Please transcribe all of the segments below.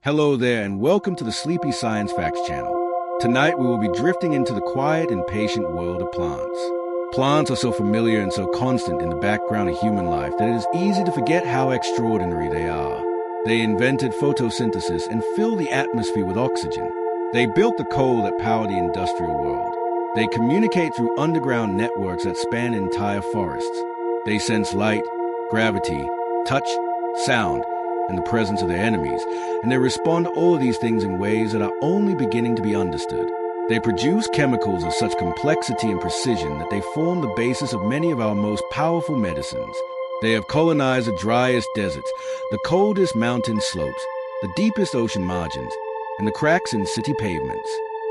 Hello there, and welcome to the Sleepy Science Facts channel. Tonight we will be drifting into the quiet and patient world of plants. Plants are so familiar and so constant in the background of human life that it is easy to forget how extraordinary they are. They invented photosynthesis and fill the atmosphere with oxygen. They built the coal that powered the industrial world. They communicate through underground networks that span entire forests. They sense light, gravity, touch, sound, and the presence of their enemies, and they respond to all of these things in ways that are only beginning to be understood. They produce chemicals of such complexity and precision that they form the basis of many of our most powerful medicines. They have colonized the driest deserts, the coldest mountain slopes, the deepest ocean margins, and the cracks in city pavements.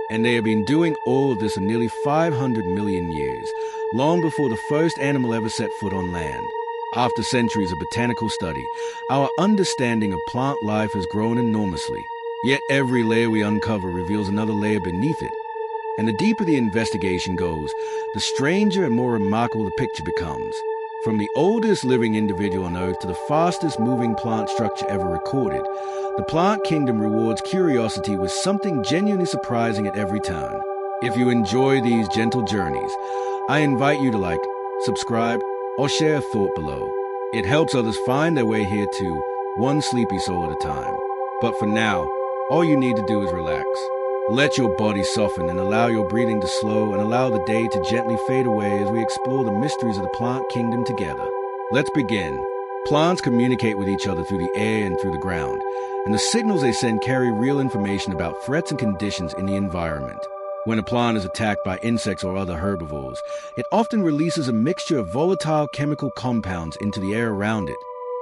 And they have been doing all of this for nearly 500 million years, long before the first animal ever set foot on land. After centuries of botanical study, our understanding of plant life has grown enormously. Yet every layer we uncover reveals another layer beneath it. And the deeper the investigation goes, the stranger and more remarkable the picture becomes. From the oldest living individual on Earth to the fastest moving plant structure ever recorded, the plant kingdom rewards curiosity with something genuinely surprising at every turn. If you enjoy these gentle journeys, I invite you to like, subscribe, or share a thought below. It helps others find their way here too, one sleepy soul at a time. But for now, all you need to do is relax. Let your body soften and allow your breathing to slow and allow the day to gently fade away as we explore the mysteries of the plant kingdom together. Let's begin. Plants communicate with each other through the air and through the ground, and the signals they send carry real information about threats and conditions in the environment. When a plant is attacked by insects or other herbivores, it often releases a mixture of volatile chemical compounds into the air around it.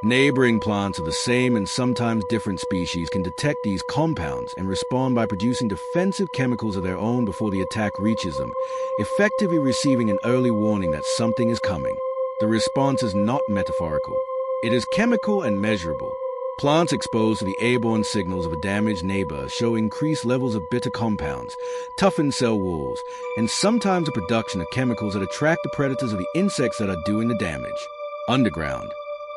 Neighboring plants of the same and sometimes different species can detect these compounds and respond by producing defensive chemicals of their own before the attack reaches them, effectively receiving an early warning that something is coming. The response is not metaphorical. It is chemical and measurable. Plants exposed to the airborne signals of a damaged neighbor show increased levels of bitter compounds, toughened cell walls, and sometimes a production of chemicals that attract the predators of the insects that are doing the damage. Underground.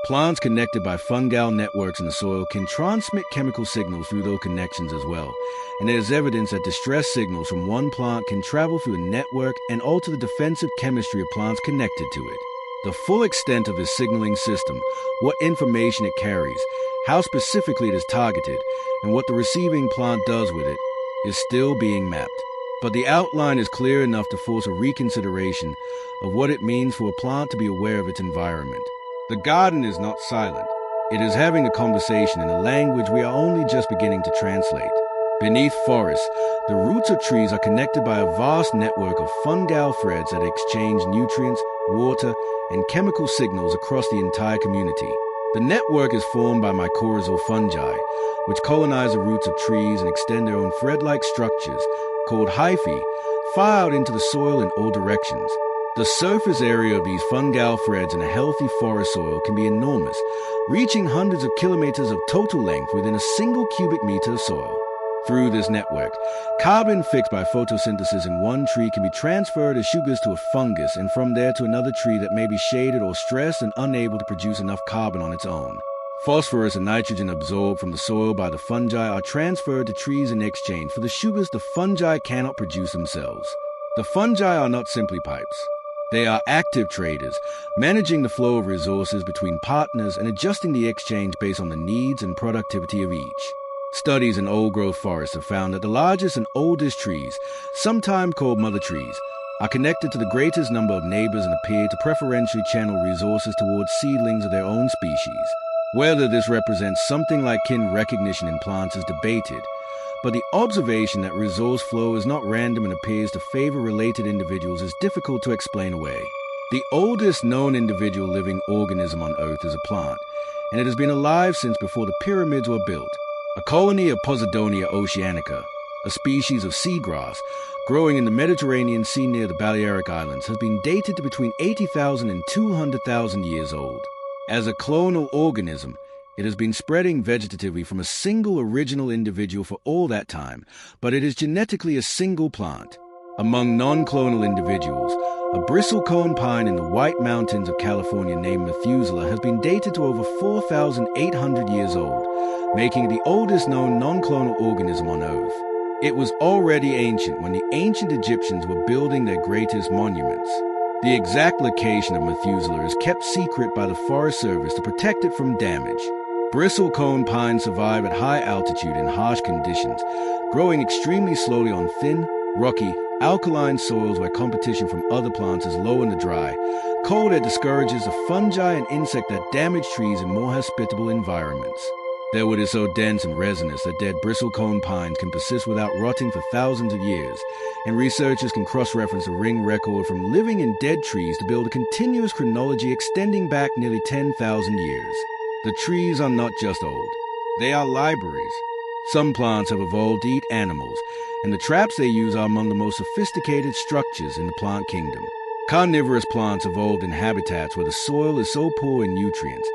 Plants connected by fungal networks in the soil can transmit chemical signals through those connections as well, and there is evidence that distress signals from one plant can travel through a network and alter the defensive chemistry of plants connected to it. The full extent of this signaling system, what information it carries, how specifically it is targeted, and what the receiving plant does with it, is still being mapped. But the outline is clear enough to force a reconsideration of what it means for a plant to be aware of its environment. The garden is not silent. It is having a conversation in a language we are only just beginning to translate. Beneath forests, the roots of trees are connected by a vast network of fungal threads that exchange nutrients, water, and chemical signals across the entire community. The network is formed by mycorrhizal fungi, which colonize the roots of trees and extend their own thread-like structures, called hyphae, far out into the soil in all directions. The surface area of these fungal threads in a healthy forest soil can be enormous, reaching hundreds of kilometers of total length within a single cubic meter of soil. Through this network, carbon fixed by photosynthesis in one tree can be transferred as sugars to a fungus and from there to another tree that may be shaded or stressed and unable to produce enough carbon on its own. Phosphorus and nitrogen absorbed from the soil by the fungi are transferred to trees in exchange for the sugars the fungi cannot produce themselves. The fungi are not simply pipes. They are active traders, managing the flow of resources between partners and adjusting the exchange based on the needs and productivity of each. Studies in old-growth forests have found that the largest and oldest trees, sometimes called mother trees, are connected to the greatest number of neighbors and appear to preferentially channel resources towards seedlings of their own species. Whether this represents something like kin recognition in plants is debated, but the observation that resource flow is not random and appears to favor related individuals is difficult to explain away. The oldest known individual living organism on Earth is a plant, and it has been alive since before the pyramids were built. A colony of Posidonia oceanica, a species of seagrass, growing in the Mediterranean Sea near the Balearic Islands, has been dated to between 80,000 and 200,000 years old. As a clonal organism, it has been spreading vegetatively from a single original individual for all that time, but it is genetically a single plant. Among non-clonal individuals, A bristlecone pine in the White Mountains of California named Methuselah has been dated to over 4,800 years old, making it the oldest known non-clonal organism on Earth. It was already ancient when the ancient Egyptians were building their greatest monuments. The exact location of Methuselah is kept secret by the Forest Service to protect it from damage. Bristlecone pines survive at high altitude in harsh conditions, growing extremely slowly on thin, rocky, alkaline soils where competition from other plants is low and dry, cold that discourages the fungi and insects that damage trees in more hospitable environments. Their wood is so dense and resinous that dead bristlecone pines can persist without rotting for thousands of years, and researchers can cross-reference a ring record from living and dead trees to build a continuous chronology extending back nearly 10,000 years. The trees are not just old, they are libraries. Some plants have evolved to eat animals, and the traps they use are among the most sophisticated structures in the plant kingdom. Carnivorous plants evolved in habitats where the soil is so poor in nutrients,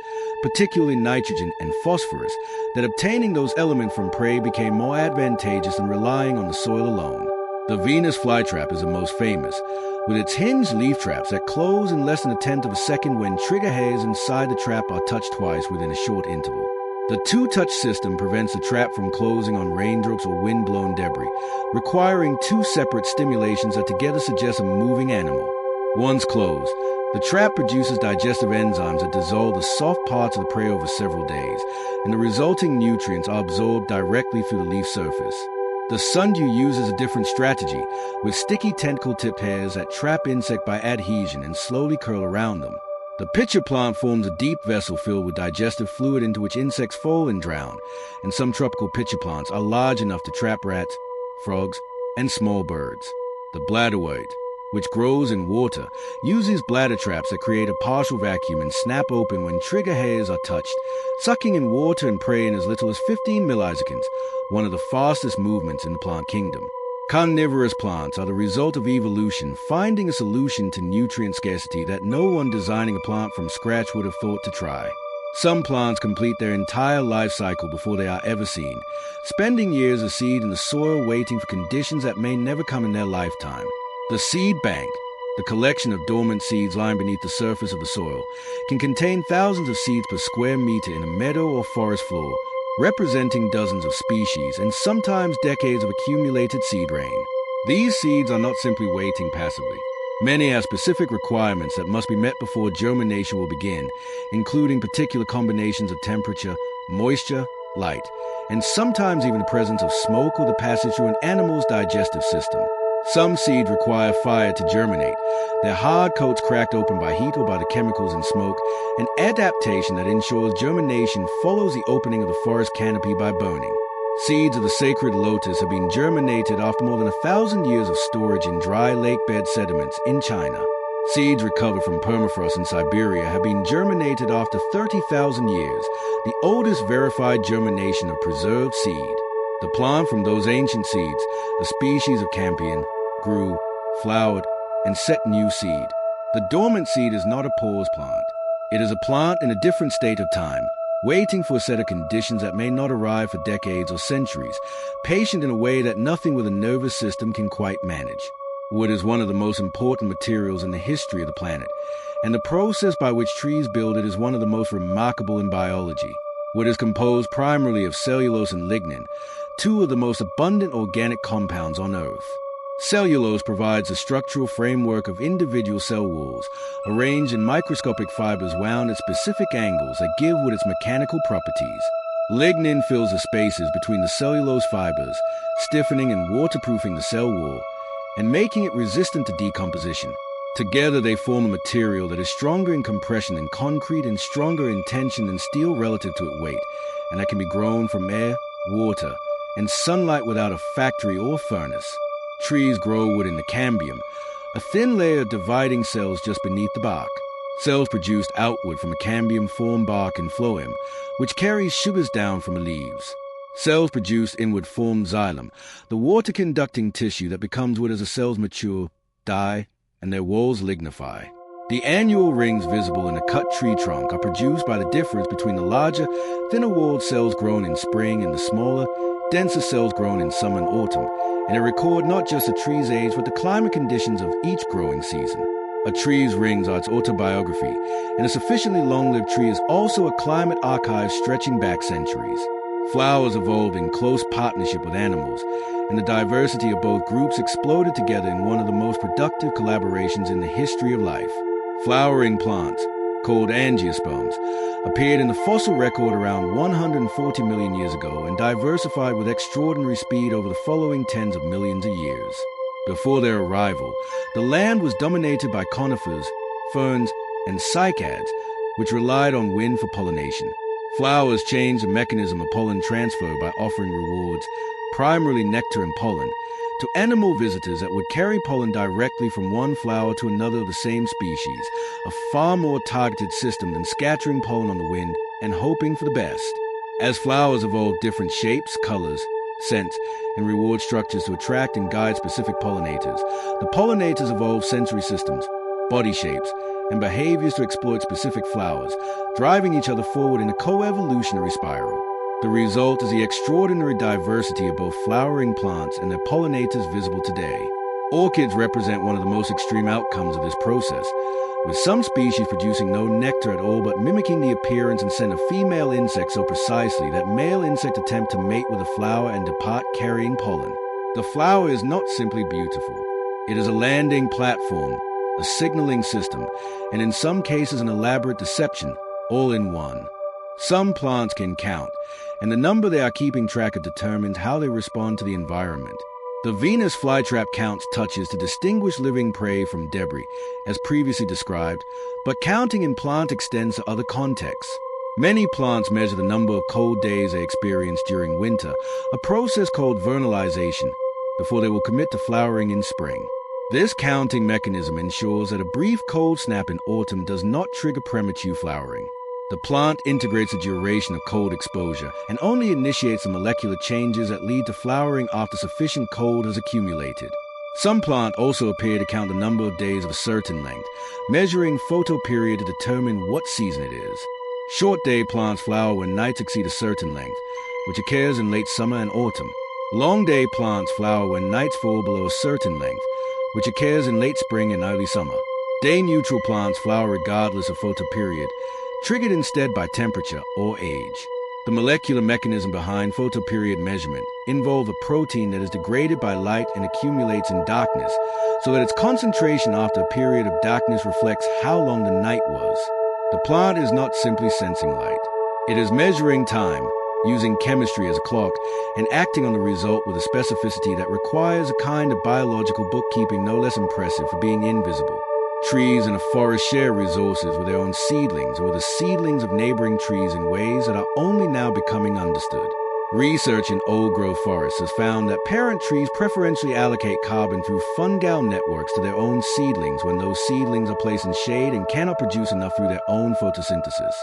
particularly nitrogen and phosphorus, that obtaining those elements from prey became more advantageous than relying on the soil alone. The Venus flytrap is the most famous, with its hinged leaf traps that close in less than a tenth of a second when trigger hairs inside the trap are touched twice within a short interval. The two-touch system prevents the trap from closing on raindrops or wind-blown debris, requiring two separate stimulations that together suggest a moving animal. Once closed, the trap produces digestive enzymes that dissolve the soft parts of the prey over several days, and the resulting nutrients are absorbed directly through the leaf surface. The sundew uses a different strategy, with sticky tentacle-tipped hairs that trap insect by adhesion and slowly curl around them. The pitcher plant forms a deep vessel filled with digestive fluid into which insects fall and drown, and some tropical pitcher plants are large enough to trap rats, frogs, and small birds. The bladderwort, which grows in water, uses bladder traps that create a partial vacuum and snap open when trigger hairs are touched, sucking in water and prey in as little as 15 milliseconds, one of the fastest movements in the plant kingdom. Carnivorous plants are the result of evolution, finding a solution to nutrient scarcity that no one designing a plant from scratch would have thought to try. Some plants complete their entire life cycle before they are ever seen, spending years as seed in the soil waiting for conditions that may never come in their lifetime. The seed bank, the collection of dormant seeds lying beneath the surface of the soil, can contain thousands of seeds per square meter in a meadow or forest floor, representing dozens of species and sometimes decades of accumulated seed rain. These seeds are not simply waiting passively. Many have specific requirements that must be met before germination will begin, including particular combinations of temperature, moisture, light, and sometimes even the presence of smoke or the passage through an animal's digestive system. Some seeds require fire to germinate, their hard coats cracked open by heat or by the chemicals in smoke, an adaptation that ensures germination follows the opening of the forest canopy by burning. Seeds of the sacred lotus have been germinated after more than 1,000 years of storage in dry lake bed sediments in China. Seeds recovered from permafrost in Siberia have been germinated after 30,000 years, the oldest verified germination of preserved seed. The plant from those ancient seeds, a species of campion, grew, flowered, and set new seed. The dormant seed is not a pause plant. It is a plant in a different state of time, waiting for a set of conditions that may not arrive for decades or centuries, patient in a way that nothing with a nervous system can quite manage. Wood is one of the most important materials in the history of the planet, and the process by which trees build it is one of the most remarkable in biology. Wood is composed primarily of cellulose and lignin, two of the most abundant organic compounds on Earth. Cellulose provides the structural framework of individual cell walls, arranged in microscopic fibers wound at specific angles that give wood its mechanical properties. Lignin fills the spaces between the cellulose fibers, stiffening and waterproofing the cell wall, and making it resistant to decomposition. Together they form a material that is stronger in compression than concrete and stronger in tension than steel relative to its weight, and that can be grown from air, water, and sunlight without a factory or furnace. Trees grow wood in the cambium, a thin layer of dividing cells just beneath the bark. Cells produced outward from a cambium form bark and phloem, which carries sugars down from the leaves. Cells produced inward form xylem, the water-conducting tissue that becomes wood as the cells mature, die, and their walls lignify. The annual rings visible in a cut tree trunk are produced by the difference between the larger, thinner-walled cells grown in spring and the smaller, denser cells grown in summer and autumn, and they record not just the tree's age but the climate conditions of each growing season. A tree's rings are its autobiography, and a sufficiently long-lived tree is also a climate archive stretching back centuries. Flowers evolved in close partnership with animals, and the diversity of both groups exploded together in one of the most productive collaborations in the history of life. Flowering plants, called angiosperms, appeared in the fossil record around 140 million years ago and diversified with extraordinary speed over the following tens of millions of years. Before their arrival, the land was dominated by conifers, ferns, and cycads, which relied on wind for pollination. Flowers changed the mechanism of pollen transfer by offering rewards, primarily nectar and pollen, to animal visitors that would carry pollen directly from one flower to another of the same species, a far more targeted system than scattering pollen on the wind and hoping for the best. As flowers evolved different shapes, colors, scents, and reward structures to attract and guide specific pollinators, the pollinators evolved sensory systems, body shapes, and behaviors to exploit specific flowers, driving each other forward in a co-evolutionary spiral. The result is the extraordinary diversity of both flowering plants and their pollinators visible today. Orchids represent one of the most extreme outcomes of this process, with some species producing no nectar at all but mimicking the appearance and scent of female insects so precisely that male insects attempt to mate with a flower and depart carrying pollen. The flower is not simply beautiful. It is a landing platform, a signaling system, and in some cases an elaborate deception, all in one. Some plants can count, and the number they are keeping track of determines how they respond to the environment. The Venus flytrap counts touches to distinguish living prey from debris, as previously described, but counting in plant extends to other contexts. Many plants measure the number of cold days they experience during winter, a process called vernalization, before they will commit to flowering in spring. This counting mechanism ensures that a brief cold snap in autumn does not trigger premature flowering. The plant integrates the duration of cold exposure and only initiates the molecular changes that lead to flowering after sufficient cold has accumulated. Some plants also appear to count the number of days of a certain length, measuring photoperiod to determine what season it is. Short-day plants flower when nights exceed a certain length, which occurs in late summer and autumn. Long-day plants flower when nights fall below a certain length, which occurs in late spring and early summer. Day-neutral plants flower regardless of photoperiod, triggered instead by temperature or age. The molecular mechanism behind photoperiod measurement involves a protein that is degraded by light and accumulates in darkness, so that its concentration after a period of darkness reflects how long the night was. The plant is not simply sensing light. It is measuring time, using chemistry as a clock, and acting on the result with a specificity that requires a kind of biological bookkeeping no less impressive for being invisible. Trees in a forest share resources with their own seedlings or with the seedlings of neighboring trees in ways that are only now becoming understood. Research in old-growth forests has found that parent trees preferentially allocate carbon through fungal networks to their own seedlings when those seedlings are placed in shade and cannot produce enough through their own photosynthesis.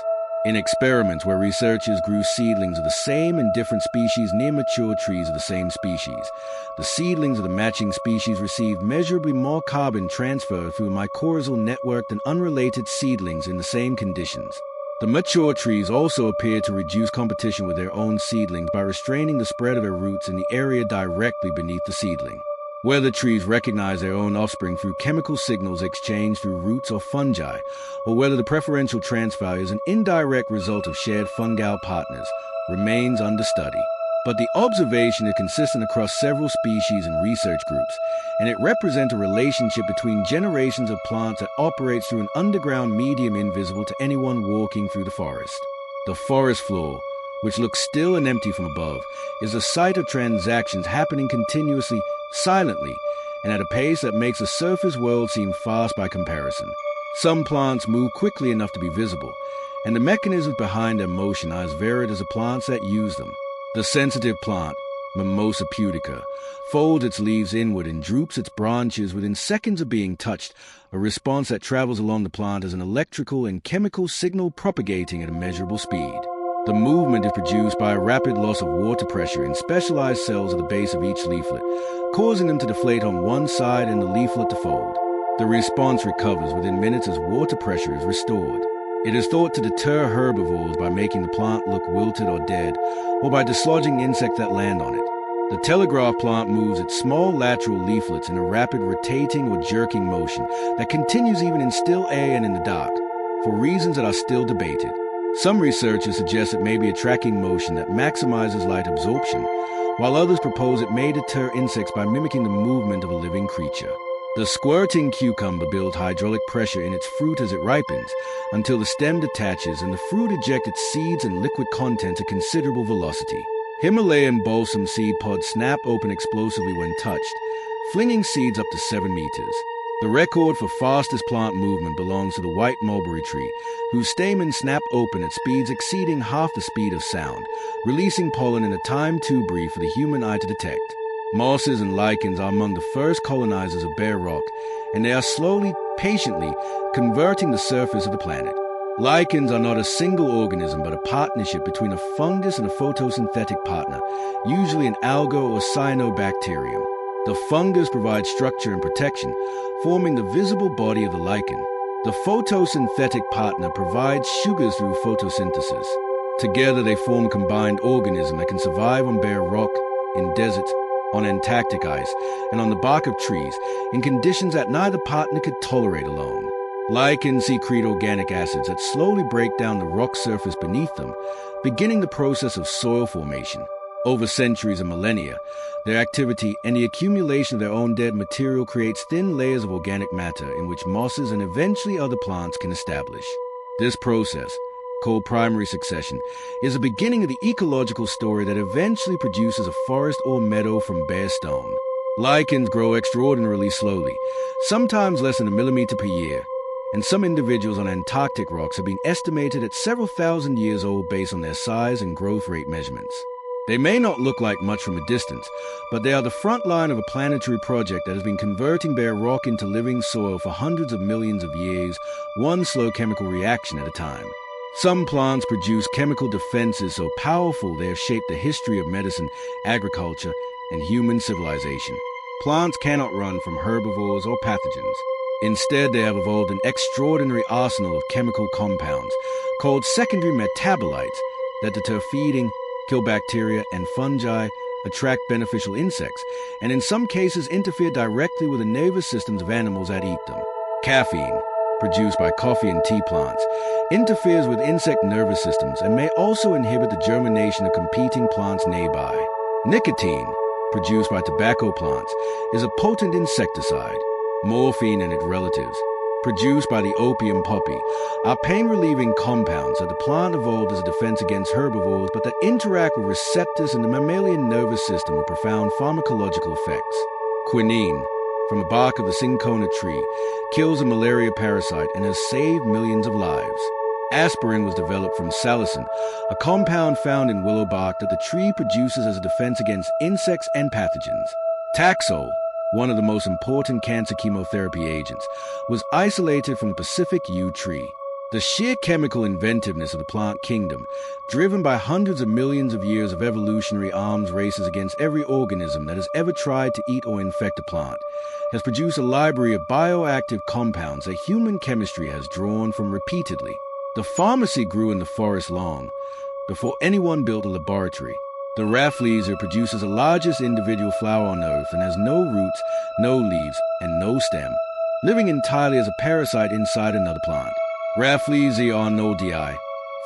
In experiments where researchers grew seedlings of the same and different species near mature trees of the same species, the seedlings of the matching species received measurably more carbon transfer through a mycorrhizal network than unrelated seedlings in the same conditions. The mature trees also appear to reduce competition with their own seedlings by restraining the spread of their roots in the area directly beneath the seedling. Whether trees recognize their own offspring through chemical signals exchanged through roots or fungi, or whether the preferential transfer is an indirect result of shared fungal partners, remains under study. But the observation is consistent across several species and research groups, and it represents a relationship between generations of plants that operates through an underground medium invisible to anyone walking through the forest. The forest floor, which looks still and empty from above, is the site of transactions happening continuously, silently, and at a pace that makes the surface world seem fast by comparison. Some plants move quickly enough to be visible, and the mechanisms behind their motion are as varied as the plants that use them. The sensitive plant, Mimosa pudica, folds its leaves inward and droops its branches within seconds of being touched, a response that travels along the plant as an electrical and chemical signal propagating at a measurable speed. The movement is produced by a rapid loss of water pressure in specialized cells at the base of each leaflet, causing them to deflate on one side and the leaflet to fold. The response recovers within minutes as water pressure is restored. It is thought to deter herbivores by making the plant look wilted or dead, or by dislodging insects that land on it. The telegraph plant moves its small lateral leaflets in a rapid rotating or jerking motion that continues even in still air and in the dark, for reasons that are still debated. Some researchers suggest it may be a tracking motion that maximizes light absorption, while others propose it may deter insects by mimicking the movement of a living creature. The squirting cucumber builds hydraulic pressure in its fruit as it ripens, until the stem detaches and the fruit ejects its seeds and liquid contents at considerable velocity. Himalayan balsam seed pods snap open explosively when touched, flinging seeds up to 7 meters. The record for fastest plant movement belongs to the white mulberry tree, whose stamens snap open at speeds exceeding half the speed of sound, releasing pollen in a time too brief for the human eye to detect. Mosses and lichens are among the first colonizers of bare rock, and they are slowly, patiently, converting the surface of the planet. Lichens are not a single organism, but a partnership between a fungus and a photosynthetic partner, usually an alga or cyanobacterium. The fungus provides structure and protection, forming the visible body of the lichen. The photosynthetic partner provides sugars through photosynthesis. Together they form a combined organism that can survive on bare rock, in deserts, on Antarctic ice, and on the bark of trees, in conditions that neither partner could tolerate alone. Lichens secrete organic acids that slowly break down the rock surface beneath them, beginning the process of soil formation. Over centuries and millennia, their activity and the accumulation of their own dead material creates thin layers of organic matter in which mosses and eventually other plants can establish. This process, called primary succession, is the beginning of the ecological story that eventually produces a forest or meadow from bare stone. Lichens grow extraordinarily slowly, sometimes less than a millimeter per year, and some individuals on Antarctic rocks have been estimated at several thousand years old based on their size and growth rate measurements. They may not look like much from a distance, but they are the front line of a planetary project that has been converting bare rock into living soil for hundreds of millions of years, one slow chemical reaction at a time. Some plants produce chemical defenses so powerful they have shaped the history of medicine, agriculture, and human civilization. Plants cannot run from herbivores or pathogens. Instead, they have evolved an extraordinary arsenal of chemical compounds, called secondary metabolites, that deter feeding, kill bacteria and fungi, attract beneficial insects, and in some cases interfere directly with the nervous systems of animals that eat them. Caffeine, produced by coffee and tea plants, interferes with insect nervous systems and may also inhibit the germination of competing plants nearby. Nicotine, produced by tobacco plants, is a potent insecticide. Morphine and its relatives, produced by the opium poppy, are pain-relieving compounds that the plant evolved as a defense against herbivores but that interact with receptors in the mammalian nervous system with profound pharmacological effects. Quinine, from the bark of the cinchona tree, kills a malaria parasite and has saved millions of lives. Aspirin was developed from salicin, a compound found in willow bark that the tree produces as a defense against insects and pathogens. Taxol, one of the most important cancer chemotherapy agents, was isolated from the Pacific yew tree. The sheer chemical inventiveness of the plant kingdom, driven by hundreds of millions of years of evolutionary arms races against every organism that has ever tried to eat or infect a plant, has produced a library of bioactive compounds that human chemistry has drawn from repeatedly. The pharmacy grew in the forest long before anyone built a laboratory. The rafflesia produces the largest individual flower on Earth and has no roots, no leaves, and no stem, living entirely as a parasite inside another plant. Rafflesia arnoldii,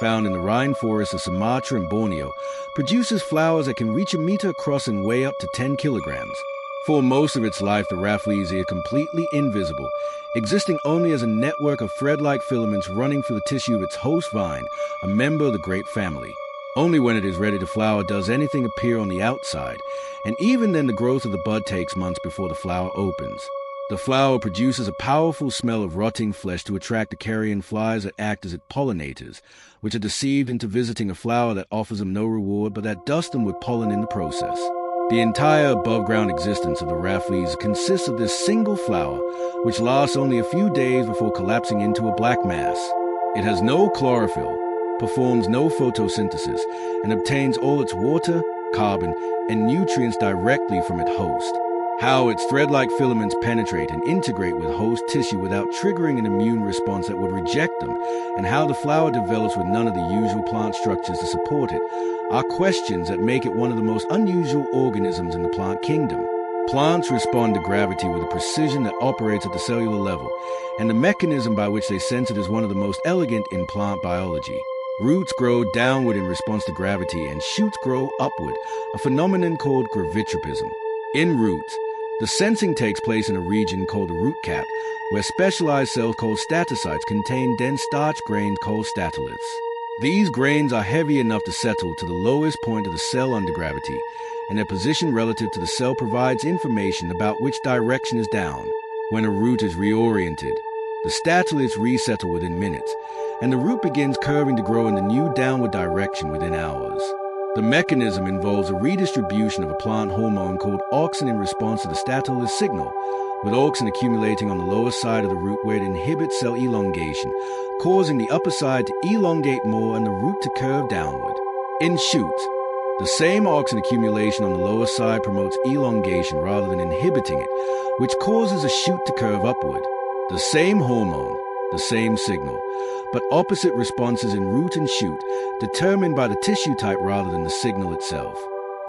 found in the rainforests of Sumatra and Borneo, produces flowers that can reach a meter across and weigh up to 10 kilograms. For most of its life, the rafflesia is completely invisible, existing only as a network of thread-like filaments running through the tissue of its host vine, a member of the grape family. Only when it is ready to flower does anything appear on the outside, and even then the growth of the bud takes months before the flower opens. The flower produces a powerful smell of rotting flesh to attract the carrion flies that act as its pollinators, which are deceived into visiting a flower that offers them no reward but that dusts them with pollen in the process. The entire above-ground existence of the rafflesia consists of this single flower, which lasts only a few days before collapsing into a black mass. It has no chlorophyll, performs no photosynthesis, and obtains all its water, carbon, and nutrients directly from its host. how its thread-like filaments penetrate and integrate with host tissue without triggering an immune response that would reject them, and how the flower develops with none of the usual plant structures to support it, are questions that make it one of the most unusual organisms in the plant kingdom. Plants respond to gravity with a precision that operates at the cellular level, and the mechanism by which they sense it is one of the most elegant in plant biology. Roots grow downward in response to gravity, and shoots grow upward, a phenomenon called gravitropism. In roots, the sensing takes place in a region called the root cap, where specialized cells called statocytes contain dense starch grains called statoliths. These grains are heavy enough to settle to the lowest point of the cell under gravity, and their position relative to the cell provides information about which direction is down. When a root is reoriented, the statoliths resettle within minutes, and the root begins curving to grow in the new downward direction within hours. The mechanism involves a redistribution of a plant hormone called auxin in response to the statolith signal, with auxin accumulating on the lower side of the root where it inhibits cell elongation, causing the upper side to elongate more and the root to curve downward. In shoots, the same auxin accumulation on the lower side promotes elongation rather than inhibiting it, which causes a shoot to curve upward. The same hormone, the same signal, but opposite responses in root and shoot, determined by the tissue type rather than the signal itself.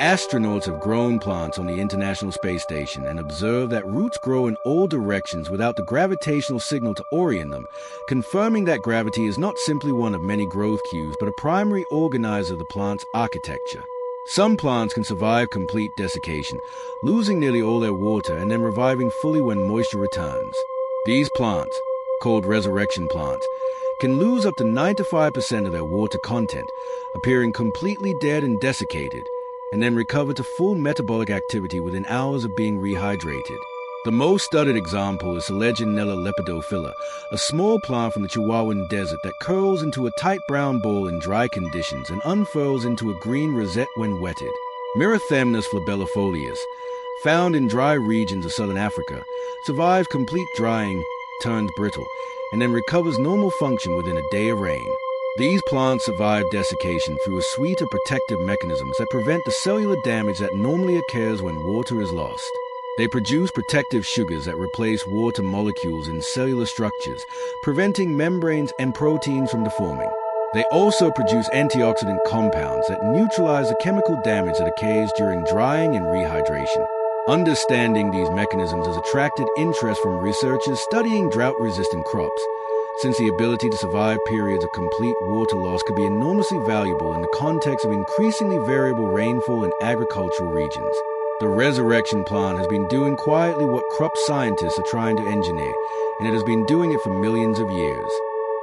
Astronauts have grown plants on the International Space Station and observed that roots grow in all directions without the gravitational signal to orient them, confirming that gravity is not simply one of many growth cues but a primary organizer of the plant's architecture. Some plants can survive complete desiccation, losing nearly all their water and then reviving fully when moisture returns. These plants, called resurrection plants, can lose up to 95% of their water content, appearing completely dead and desiccated, and then recover to full metabolic activity within hours of being rehydrated. The most studied example is Legionella lepidophylla, a small plant from the Chihuahuan desert that curls into a tight brown ball in dry conditions and unfurls into a green rosette when wetted. Myrithemnus flabellifolius, found in dry regions of southern Africa, survives complete drying, turns brittle, and then recovers normal function within a day of rain. These plants survive desiccation through a suite of protective mechanisms that prevent the cellular damage that normally occurs when water is lost. They produce protective sugars that replace water molecules in cellular structures, preventing membranes and proteins from deforming. They also produce antioxidant compounds that neutralize the chemical damage that occurs during drying and rehydration. Understanding these mechanisms has attracted interest from researchers studying drought-resistant crops, since the ability to survive periods of complete water loss could be enormously valuable in the context of increasingly variable rainfall in agricultural regions. The resurrection plant has been doing quietly what crop scientists are trying to engineer, and it has been doing it for millions of years.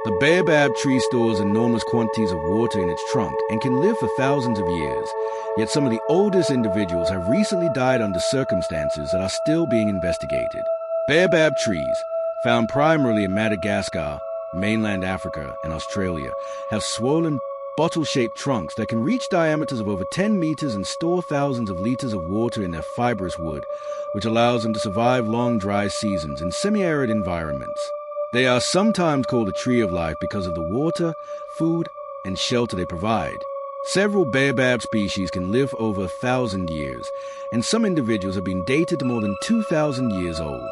The baobab tree stores enormous quantities of water in its trunk and can live for thousands of years, yet some of the oldest individuals have recently died under circumstances that are still being investigated. Baobab trees, found primarily in Madagascar, mainland Africa, and Australia, have swollen, bottle-shaped trunks that can reach diameters of over 10 meters and store thousands of liters of water in their fibrous wood, which allows them to survive long dry seasons in semi-arid environments. They are sometimes called the tree of life because of the water, food, and shelter they provide. Several baobab species can live over 1,000 years, and some individuals have been dated to more than 2,000 years old.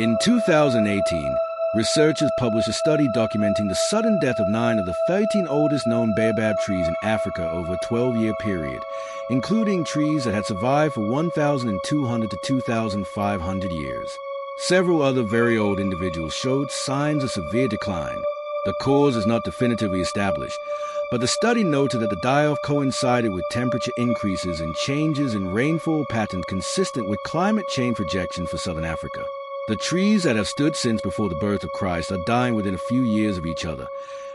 In 2018, researchers published a study documenting the sudden death of 9 of the 13 oldest known baobab trees in Africa over a 12-year period, including trees that had survived for 1,200 to 2,500 years. Several other very old individuals showed signs of severe decline. The cause is not definitively established, but the study noted that the die-off coincided with temperature increases and changes in rainfall patterns consistent with climate change projections for southern Africa. The trees that have stood since before the birth of Christ are dying within a few years of each other,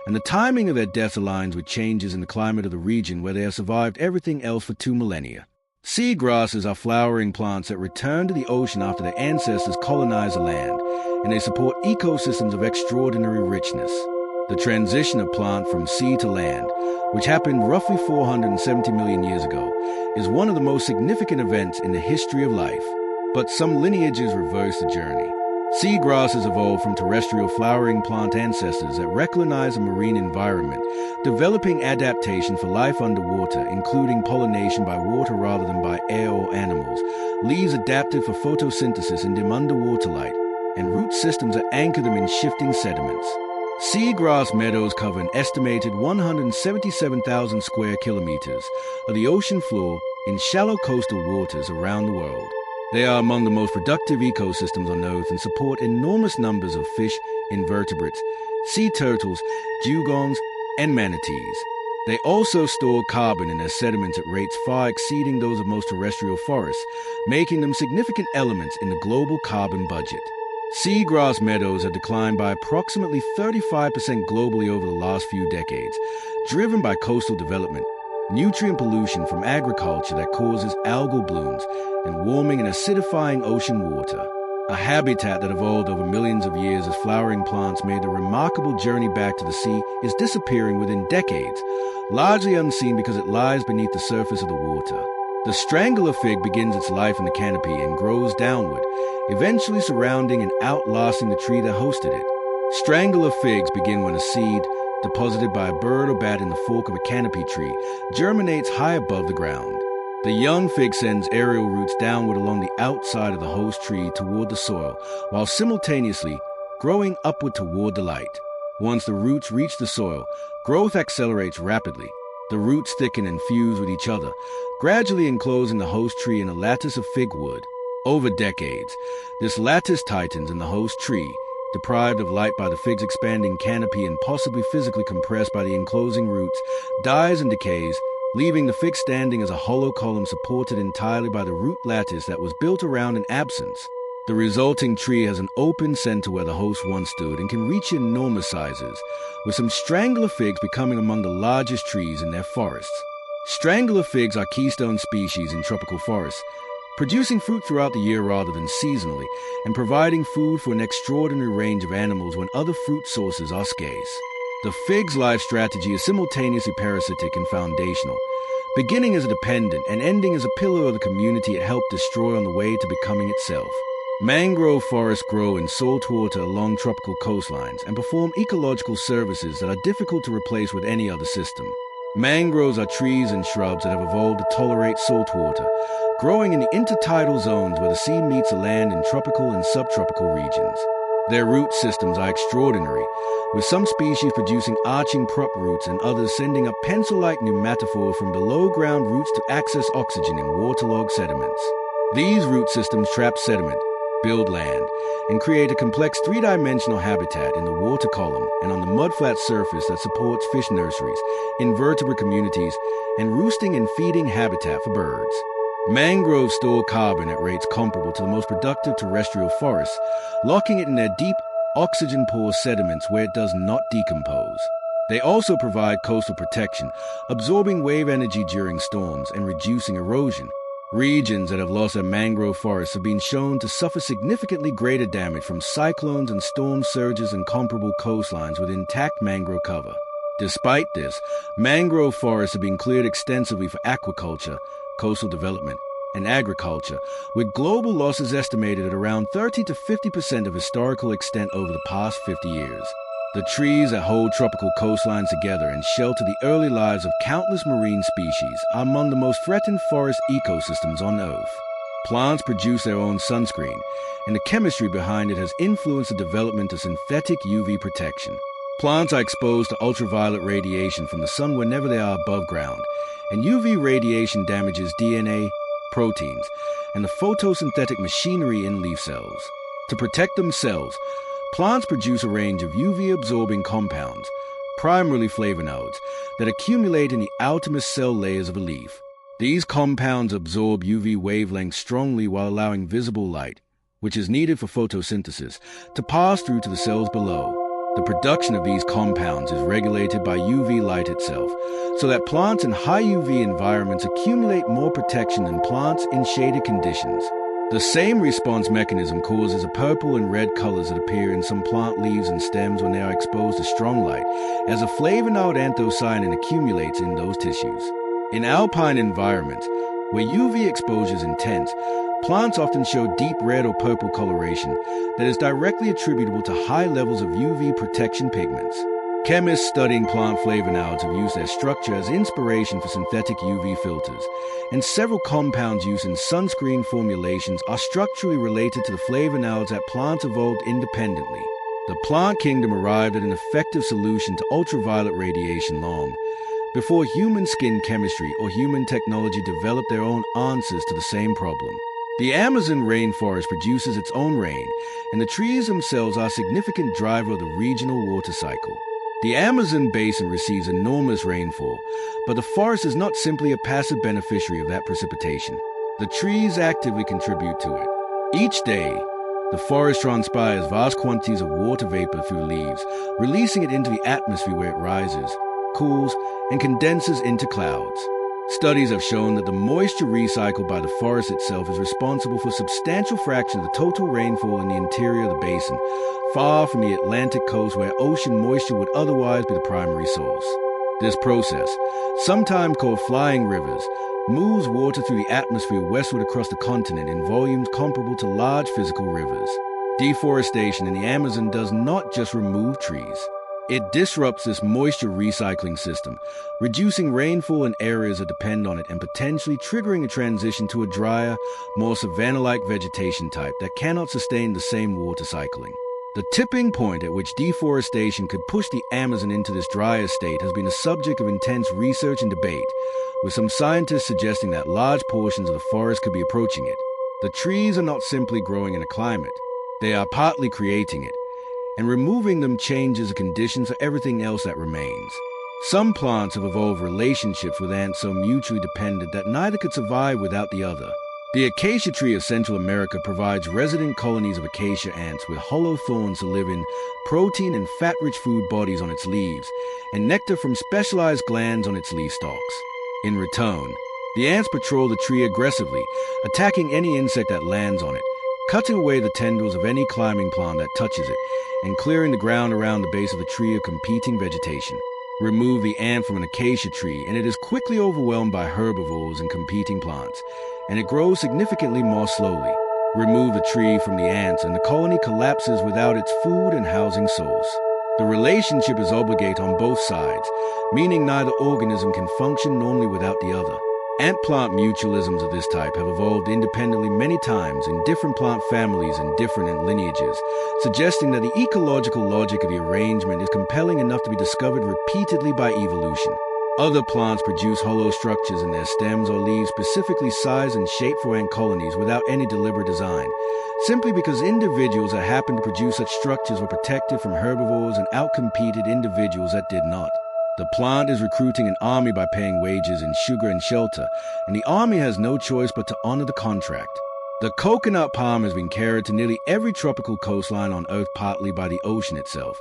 and the timing of their death aligns with changes in the climate of the region where they have survived everything else for 2 millennia. Seagrasses are flowering plants that return to the ocean after their ancestors colonized the land, and they support ecosystems of extraordinary richness. The transition of plant from sea to land, which happened roughly 470 million years ago, is one of the most significant events in the history of life. But some lineages reverse the journey. Seagrasses evolved from terrestrial flowering plant ancestors that recognize a marine environment, developing adaptation for life underwater, including pollination by water rather than by air or animals, Leaves adapted for photosynthesis in dim underwater light, and root systems that anchor them in shifting sediments. Seagrass meadows cover an estimated 177,000 square kilometers of the ocean floor in shallow coastal waters around the world. They are among the most productive ecosystems on Earth and support enormous numbers of fish, invertebrates, sea turtles, dugongs, and manatees. They also store carbon in their sediments at rates far exceeding those of most terrestrial forests, making them significant elements in the global carbon budget. Seagrass meadows have declined by approximately 35% globally over the last few decades, driven by coastal development, nutrient pollution from agriculture that causes algal blooms, and warming and acidifying ocean water. A habitat that evolved over millions of years as flowering plants made the remarkable journey back to the sea is disappearing within decades, largely unseen because it lies beneath the surface of the water. The strangler fig begins its life in the canopy and grows downward, eventually surrounding and outlasting the tree that hosted it. Strangler figs begin when a seed, deposited by a bird or bat in the fork of a canopy tree, germinates high above the ground. The young fig sends aerial roots downward along the outside of the host tree toward the soil, while simultaneously growing upward toward the light. Once the roots reach the soil, growth accelerates rapidly. The roots thicken and fuse with each other, gradually enclosing the host tree in a lattice of fig wood. Over decades, this lattice tightens and the host tree, deprived of light by the fig's expanding canopy and possibly physically compressed by the enclosing roots, dies and decays, leaving the fig standing as a hollow column supported entirely by the root lattice that was built around an absence. The resulting tree has an open center where the host once stood and can reach enormous sizes, with some strangler figs becoming among the largest trees in their forests. Strangler figs are keystone species in tropical forests, producing fruit throughout the year rather than seasonally, and providing food for an extraordinary range of animals when other fruit sources are scarce. The fig's life strategy is simultaneously parasitic and foundational, beginning as a dependent and ending as a pillar of the community it helped destroy on the way to becoming itself. Mangrove forests grow in salt water along tropical coastlines and perform ecological services that are difficult to replace with any other system. Mangroves are trees and shrubs that have evolved to tolerate salt water, growing in the intertidal zones where the sea meets the land in tropical and subtropical regions. Their root systems are extraordinary, with some species producing arching prop roots and others sending up pencil-like pneumatophores from below-ground roots to access oxygen in waterlogged sediments. These root systems trap sediment, build land, and create a complex three-dimensional habitat in the water column and on the mudflat surface that supports fish nurseries, invertebrate communities, and roosting and feeding habitat for birds. Mangroves store carbon at rates comparable to the most productive terrestrial forests, locking it in their deep, oxygen-poor sediments where it does not decompose. They also provide coastal protection, absorbing wave energy during storms and reducing erosion. Regions that have lost their mangrove forests have been shown to suffer significantly greater damage from cyclones and storm surges and comparable coastlines with intact mangrove cover. Despite this, mangrove forests have been cleared extensively for aquaculture, coastal development, and agriculture, with global losses estimated at around 30 to 50% of historical extent over the past 50 years. The trees that hold tropical coastlines together and shelter the early lives of countless marine species are among the most threatened forest ecosystems on Earth. Plants produce their own sunscreen, and the chemistry behind it has influenced the development of synthetic UV protection. Plants are exposed to ultraviolet radiation from the sun whenever they are above ground, and UV radiation damages DNA, proteins, and the photosynthetic machinery in leaf cells. To protect themselves, plants produce a range of UV-absorbing compounds, primarily flavonoids, that accumulate in the outermost cell layers of a leaf. These compounds absorb UV wavelengths strongly while allowing visible light, which is needed for photosynthesis, to pass through to the cells below. The production of these compounds is regulated by UV light itself, so that plants in high UV environments accumulate more protection than plants in shaded conditions. The same response mechanism causes the purple and red colors that appear in some plant leaves and stems when they are exposed to strong light, as a flavonoid anthocyanin accumulates in those tissues. In alpine environments, where UV exposure is intense, plants often show deep red or purple coloration that is directly attributable to high levels of UV protection pigments. Chemists studying plant flavonoids have used their structure as inspiration for synthetic UV filters, and several compounds used in sunscreen formulations are structurally related to the flavonoids that plants evolved independently. The plant kingdom arrived at an effective solution to ultraviolet radiation long before human skin chemistry or human technology developed their own answers to the same problem. The Amazon rainforest produces its own rain, and the trees themselves are a significant driver of the regional water cycle. The Amazon basin receives enormous rainfall, but the forest is not simply a passive beneficiary of that precipitation. The trees actively contribute to it. Each day, the forest transpires vast quantities of water vapor through leaves, releasing it into the atmosphere where it rises, cools, and condenses into clouds. Studies have shown that the moisture recycled by the forest itself is responsible for a substantial fraction of the total rainfall in the interior of the basin, far from the Atlantic coast where ocean moisture would otherwise be the primary source. This process, sometimes called flying rivers, moves water through the atmosphere westward across the continent in volumes comparable to large physical rivers. Deforestation in the Amazon does not just remove trees. It disrupts this moisture recycling system, reducing rainfall in areas that depend on it and potentially triggering a transition to a drier, more savanna-like vegetation type that cannot sustain the same water cycling. The tipping point at which deforestation could push the Amazon into this drier state has been a subject of intense research and debate, with some scientists suggesting that large portions of the forest could be approaching it. The trees are not simply growing in a climate, they are partly creating it, and removing them changes the conditions for everything else that remains. Some plants have evolved relationships with ants so mutually dependent that neither could survive without the other. The acacia tree of Central America provides resident colonies of acacia ants with hollow thorns to live in, protein and fat-rich food bodies on its leaves, and nectar from specialized glands on its leaf stalks. In return, the ants patrol the tree aggressively, attacking any insect that lands on it, cutting away the tendrils of any climbing plant that touches it, and clearing the ground around the base of the tree of competing vegetation. Remove the ant from an acacia tree, and it is quickly overwhelmed by herbivores and competing plants, and it grows significantly more slowly. Remove the tree from the ants, and the colony collapses without its food and housing source. The relationship is obligate on both sides, meaning neither organism can function normally without the other. Ant-plant mutualisms of this type have evolved independently many times in different plant families and different lineages, suggesting that the ecological logic of the arrangement is compelling enough to be discovered repeatedly by evolution. Other plants produce hollow structures in their stems or leaves specifically sized and shaped for ant colonies without any deliberate design, simply because individuals that happened to produce such structures were protected from herbivores and outcompeted individuals that did not. The plant is recruiting an army by paying wages in sugar and shelter, and the army has no choice but to honor the contract. The coconut palm has been carried to nearly every tropical coastline on Earth partly by the ocean itself,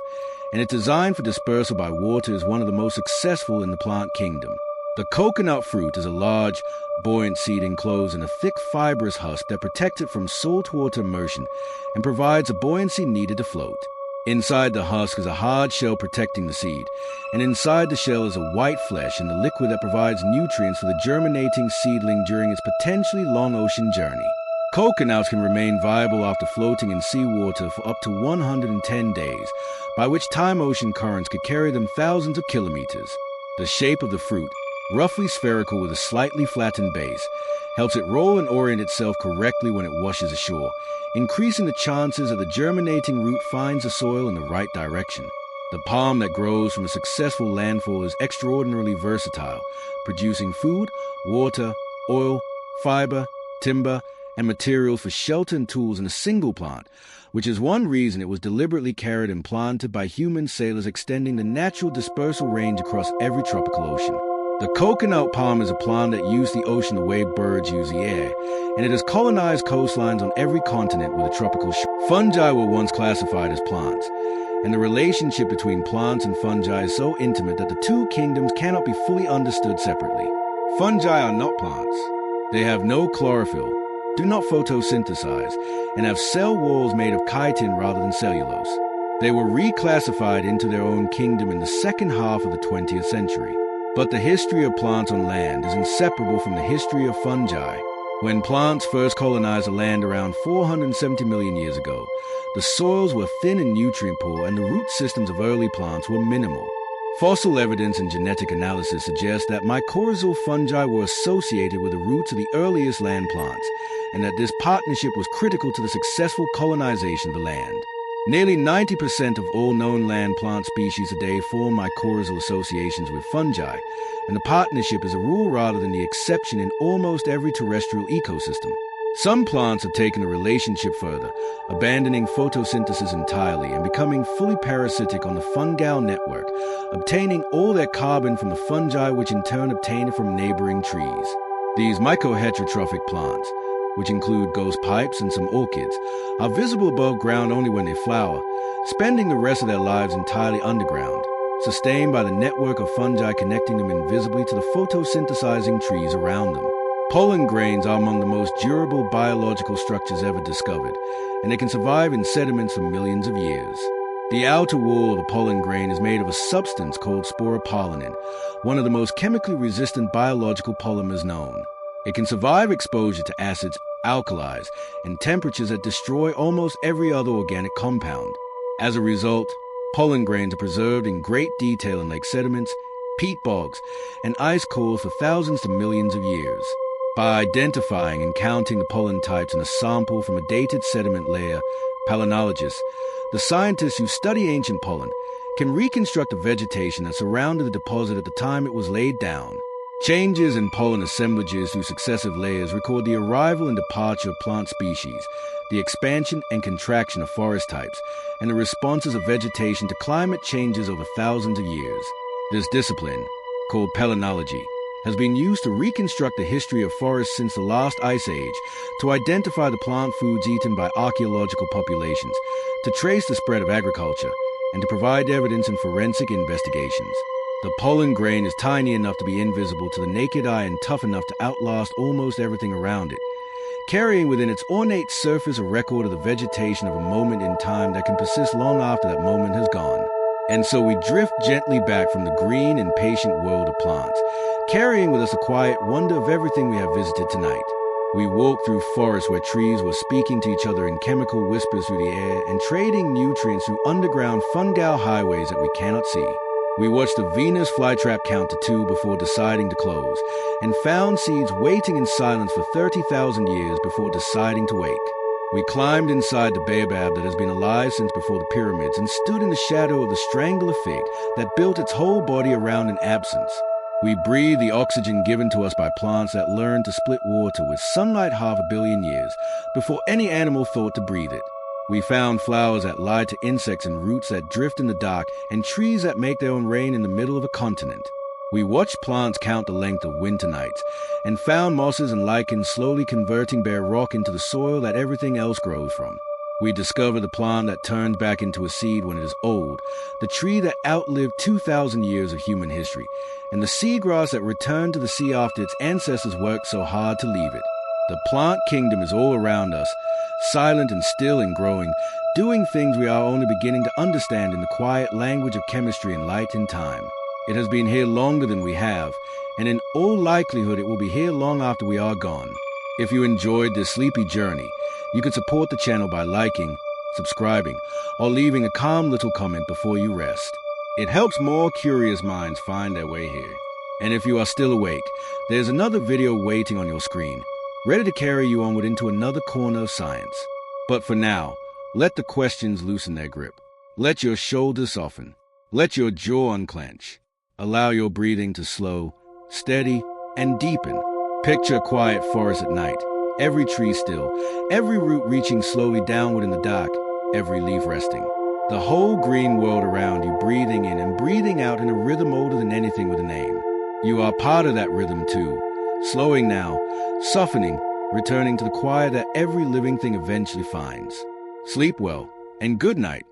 and its design for dispersal by water is one of the most successful in the plant kingdom. The coconut fruit is a large, buoyant seed enclosed in a thick fibrous husk that protects it from saltwater immersion and provides the buoyancy needed to float. Inside the husk is a hard shell protecting the seed, and inside the shell is a white flesh and the liquid that provides nutrients for the germinating seedling during its potentially long ocean journey. Coconuts can remain viable after floating in seawater for up to 110 days, by which time ocean currents could carry them thousands of kilometers. The shape of the fruit, roughly spherical with a slightly flattened base, helps it roll and orient itself correctly when it washes ashore, increasing the chances that the germinating root finds the soil in the right direction. The palm that grows from a successful landfall is extraordinarily versatile, producing food, water, oil, fiber, timber, and materials for shelter and tools in a single plant, which is one reason it was deliberately carried and planted by human sailors, extending the natural dispersal range across every tropical ocean. The coconut palm is a plant that uses the ocean the way birds use the air, and it has colonized coastlines on every continent with a tropical shore. Fungi were once classified as plants, and the relationship between plants and fungi is so intimate that the two kingdoms cannot be fully understood separately. Fungi are not plants. They have no chlorophyll, do not photosynthesize, and have cell walls made of chitin rather than cellulose. They were reclassified into their own kingdom in the second half of the 20th century. But the history of plants on land is inseparable from the history of fungi. When plants first colonized the land around 470 million years ago, the soils were thin and nutrient-poor, and the root systems of early plants were minimal. Fossil evidence and genetic analysis suggest that mycorrhizal fungi were associated with the roots of the earliest land plants, and that this partnership was critical to the successful colonization of the land. Nearly 90% of all known land plant species today form mycorrhizal associations with fungi, and the partnership is a rule rather than the exception in almost every terrestrial ecosystem. Some plants have taken the relationship further, abandoning photosynthesis entirely and becoming fully parasitic on the fungal network, obtaining all their carbon from the fungi, which in turn obtain it from neighboring trees. These mycoheterotrophic plants, which include ghost pipes and some orchids, are visible above ground only when they flower, spending the rest of their lives entirely underground, sustained by the network of fungi connecting them invisibly to the photosynthesizing trees around them. Pollen grains are among the most durable biological structures ever discovered, and they can survive in sediments for millions of years. The outer wall of a pollen grain is made of a substance called sporopollenin, one of the most chemically resistant biological polymers known. It can survive exposure to acids, alkalis, and temperatures that destroy almost every other organic compound. As a result, pollen grains are preserved in great detail in lake sediments, peat bogs, and ice cores for thousands to millions of years. By identifying and counting the pollen types in a sample from a dated sediment layer, palynologists, the scientists who study ancient pollen, can reconstruct the vegetation that surrounded the deposit at the time it was laid down. Changes in pollen assemblages through successive layers record the arrival and departure of plant species, the expansion and contraction of forest types, and the responses of vegetation to climate changes over thousands of years. This discipline, called palynology, has been used to reconstruct the history of forests since the last ice age, to identify the plant foods eaten by archaeological populations, to trace the spread of agriculture, and to provide evidence in forensic investigations. The pollen grain is tiny enough to be invisible to the naked eye and tough enough to outlast almost everything around it, carrying within its ornate surface a record of the vegetation of a moment in time that can persist long after that moment has gone. And so we drift gently back from the green and patient world of plants, carrying with us the quiet wonder of everything we have visited tonight. We walk through forests where trees were speaking to each other in chemical whispers through the air and trading nutrients through underground fungal highways that we cannot see. We watched the Venus flytrap count to 2 before deciding to close, and found seeds waiting in silence for 30,000 years before deciding to wake. We climbed inside the baobab that has been alive since before the pyramids and stood in the shadow of the strangler fig that built its whole body around an absence. We breathe the oxygen given to us by plants that learned to split water with sunlight 500 million years before any animal thought to breathe it. We found flowers that lie to insects and roots that drift in the dark and trees that make their own rain in the middle of a continent. We watched plants count the length of winter nights and found mosses and lichens slowly converting bare rock into the soil that everything else grows from. We discovered the plant that turns back into a seed when it is old, the tree that outlived 2,000 years of human history, and the seagrass that returned to the sea after its ancestors worked so hard to leave it. The plant kingdom is all around us, silent and still and growing, doing things we are only beginning to understand in the quiet language of chemistry and light and time. It has been here longer than we have, and in all likelihood it will be here long after we are gone. If you enjoyed this sleepy journey, you can support the channel by liking, subscribing, or leaving a calm little comment before you rest. It helps more curious minds find their way here. And if you are still awake, there's another video waiting on your screen, ready to carry you onward into another corner of science. But for now, let the questions loosen their grip. Let your shoulders soften. Let your jaw unclench. Allow your breathing to slow, steady, and deepen. Picture a quiet forest at night, every tree still, every root reaching slowly downward in the dark, every leaf resting. The whole green world around you breathing in and breathing out in a rhythm older than anything with a name. You are part of that rhythm too, slowing now, softening, returning to the quiet that every living thing eventually finds. Sleep well, and good night.